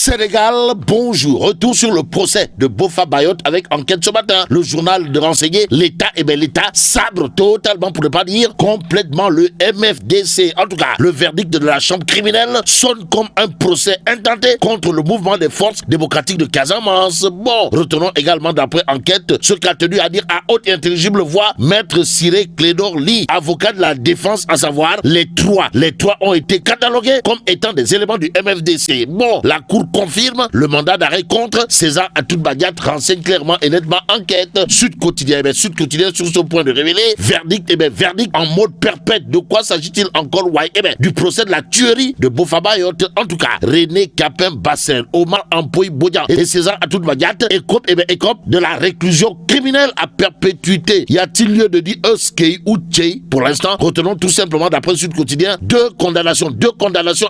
Sénégal, bonjour. Retour sur le procès de Boffa Bayotte avec enquête ce matin. Le journal de renseigner l'État, l'État sabre totalement, pour ne pas dire complètement, le MFDC. En tout cas, le verdict de la chambre criminelle sonne comme un procès intenté contre le mouvement des forces démocratiques de Casamance. Bon, retenons également d'après enquête ce qu'a tenu à dire à haute et intelligible voix Maître Ciré Clédor Ly, avocat de la défense, à savoir les trois. Les trois ont été catalogués comme étant des éléments du MFDC. Bon, la Cour confirme le mandat d'arrêt contre César Atoute Badiate, renseigne clairement et nettement enquête. Sud Quotidien, Sud Quotidien sur ce point de révéler verdict, verdict en mode perpète. De quoi s'agit-il encore? Du procès de la tuerie de Boffa Bayotte. En tout cas, René Capin Bassin, Omar Ampoy Bodian et César Atoute Badiate écopent de la réclusion criminelle à perpétuité. Y a-t-il lieu de dire Euskei ou Tchei? Pour l'instant, retenons tout simplement d'après Sud Quotidien deux condamnations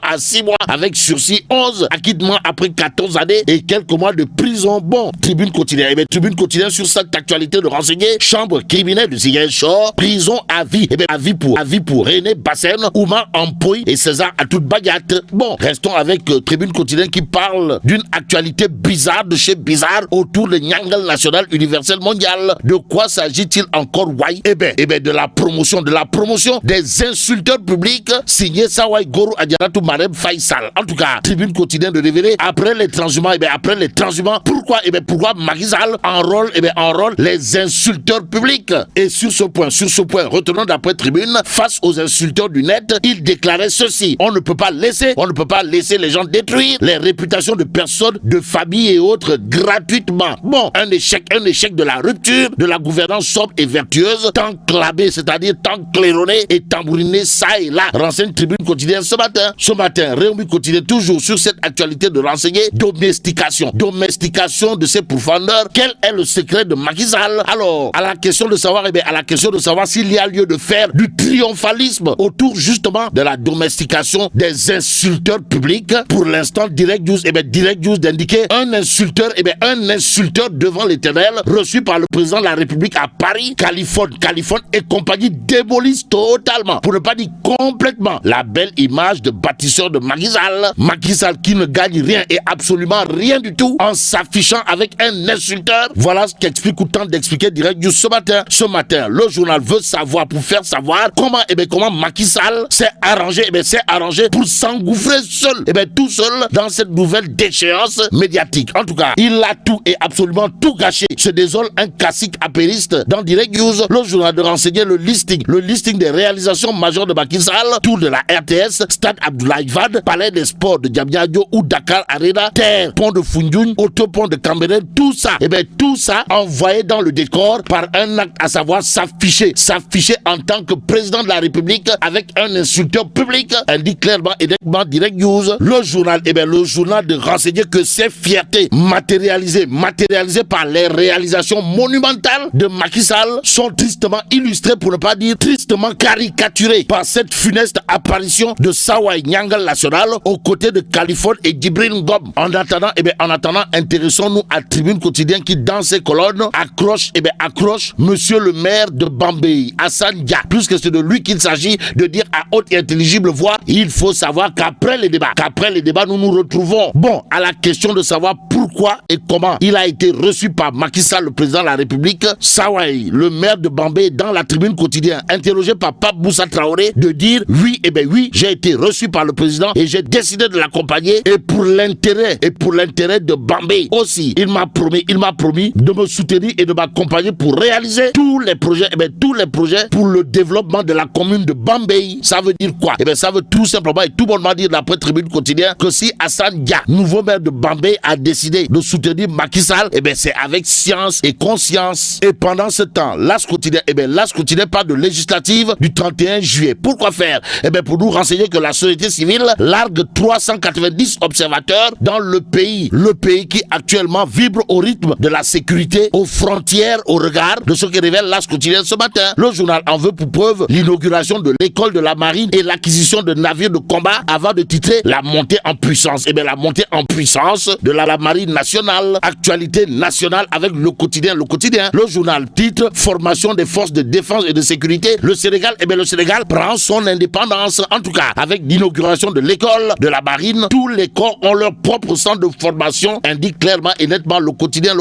à 6 mois avec sursis, 11 acquittements après 14 années et quelques mois de prison. Bon, Tribune Quotidien, Tribune Quotidien sur cette actualité de renseigner chambre criminelle de Ziguinchor, prison à vie, avis pour René Bassène, Oumar Ampoy et César Atoute Badiate. Bon, restons avec Tribune Quotidien qui parle d'une actualité bizarre de chez bizarre autour de Nyangal National Universel Mondial. De quoi s'agit-il encore? De la promotion des insulteurs publics signé Sawai Goro Adjaratou Marem Faisal. En tout cas, Tribune Quotidien de révéler après les transhumants, pourquoi Macky Sall enrôle les insulteurs publics. Et sur ce point, retenons d'après Tribune, face aux insulteurs du net, il déclarait ceci: on ne peut pas laisser les gens détruire les réputations de personnes, de familles et autres gratuitement. Bon, un échec de la rupture de la gouvernance sobre et vertueuse, tant clamée, c'est-à-dire tant claironnée et tambourinée ça et là. Renseigne Tribune Quotidien ce matin, Réumi Quotidien toujours sur cette actualité de renseigner domestication de ces profondeurs. Quel est le secret de Macky Sall? Alors, à la question de savoir s'il y a lieu de faire du triomphalisme autour justement de la domestication des insulteurs publics. Pour l'instant, Direct News d'indiquer un insulteur devant l'Éternel reçu par le président de la République à Paris. Californie et compagnie démolissent totalement, pour ne pas dire complètement, la belle image de bâtisseur de Macky Sall qui ne gagne rien et absolument rien du tout en s'affichant avec un insulteur. Voilà ce qu'explique ou tente d'expliquer Direct News ce matin. Le journal veut savoir, pour faire savoir comment Macky Sall s'est arrangé pour s'engouffrer tout seul dans cette nouvelle déchéance médiatique. En tout cas, il a tout et absolument tout gâché. Se désole un classique apériste dans Direct News. Le journal de renseigner le listing des réalisations majeures de Macky Sall, tour de la RTS, Stade Abdoulaye Wade, Palais des Sports de Diamniadio ou Dakar Arena, Terre, Pont de Foundiougne, Autopont de Cambérène, tout ça envoyé dans le décor par un acte, à savoir s'afficher en tant que président de la République avec un insulteur public, indique clairement et nettement Direct News. Le journal de renseigner que ces fiertés matérialisées par les réalisations monumentales de Macky Sall sont tristement illustrées, pour ne pas dire tristement caricaturées, par cette funeste apparition de Sawai Nyangal National aux côtés de Californie et Djibril Ngom. En attendant, intéressons-nous à Tribune Quotidien qui, dans ses colonnes, accroche monsieur le maire de Bambey, Hassan Dia, puisque c'est de lui qu'il s'agit, de dire à haute et intelligible voix: il faut savoir qu'après les débats, nous nous retrouvons. Bon, à la question de savoir pourquoi et comment il a été reçu par Macky Sall, le président de la République, Sawai, le maire de Bambey, dans la Tribune Quotidien, interrogé par Pape Moussa Traoré, de dire oui, j'ai été reçu par le président et j'ai décidé de l'accompagner, et pour l'intérêt de Bambey aussi, il m'a promis de me soutenir et de m'accompagner pour réaliser tous les projets pour le développement de la commune de Bambey. Ça veut dire quoi? Ça veut tout simplement et tout bonnement dire d'après Tribune Quotidien que si Hassan Dia, nouveau maire de Bambey, a décidé de soutenir Macky Sall, c'est avec science et conscience. Et pendant ce temps, L'As Quotidien parle de législative du 31 juillet. Pourquoi faire? Pour nous renseigner que la société civile largue 390 observateurs dans le pays qui actuellement vibre au rythme de la sécurité, aux frontières, au regard de ce que révèle L'As Quotidien ce matin. Le journal en veut pour preuve l'inauguration de l'école de la marine et l'acquisition de navires de combat, avant de titrer la montée en puissance. La montée en puissance de la marine nationale. Actualité nationale avec le quotidien. Le journal titre: formation des forces de défense et de sécurité. Le Sénégal prend son indépendance. En tout cas, avec l'inauguration de l'école de la marine, tous les corps ont leur leur propre centre de formation, indique clairement et nettement le quotidien.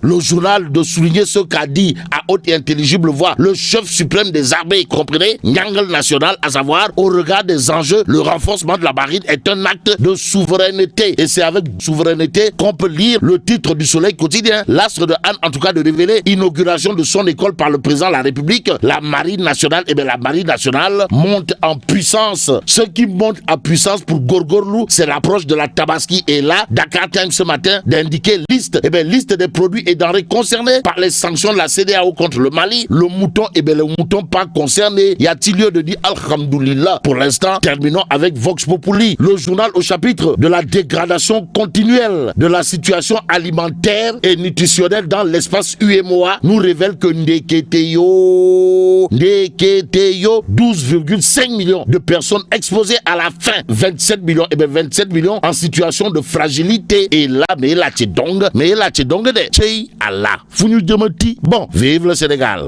Le journal de souligner ce qu'a dit à haute et intelligible voix le chef suprême des armées, comprenez, Nyangal national, à savoir, au regard des enjeux, le renforcement de la marine est un acte de souveraineté. Et c'est avec souveraineté qu'on peut lire le titre du Soleil quotidien. L'astre de Anne, en tout cas, de révéler inauguration de son école par le président de la République, la marine nationale. Et bien la marine nationale monte en puissance. Ce qui monte en puissance pour Gorgorlou, c'est l'approche de la Tabaski. Et là, Dakar Times ce matin d'indiquer liste des produits et denrées concernés par les sanctions de la CEDEAO contre le Mali. Le mouton, le mouton pas concerné. Y a-t-il lieu de dire Alhamdoulilah? Pour l'instant, terminons avec Vox Populi. Le journal au chapitre de la dégradation continuelle de la situation alimentaire et nutritionnelle dans l'espace UEMOA nous révèle que Ndeketeyo, 12,5 millions de personnes exposées à la faim. 27 millions, 27 millions en situation de fragilité. Et là, mais la tchedong de Tchei Allah. Bon, vive le Sénégal.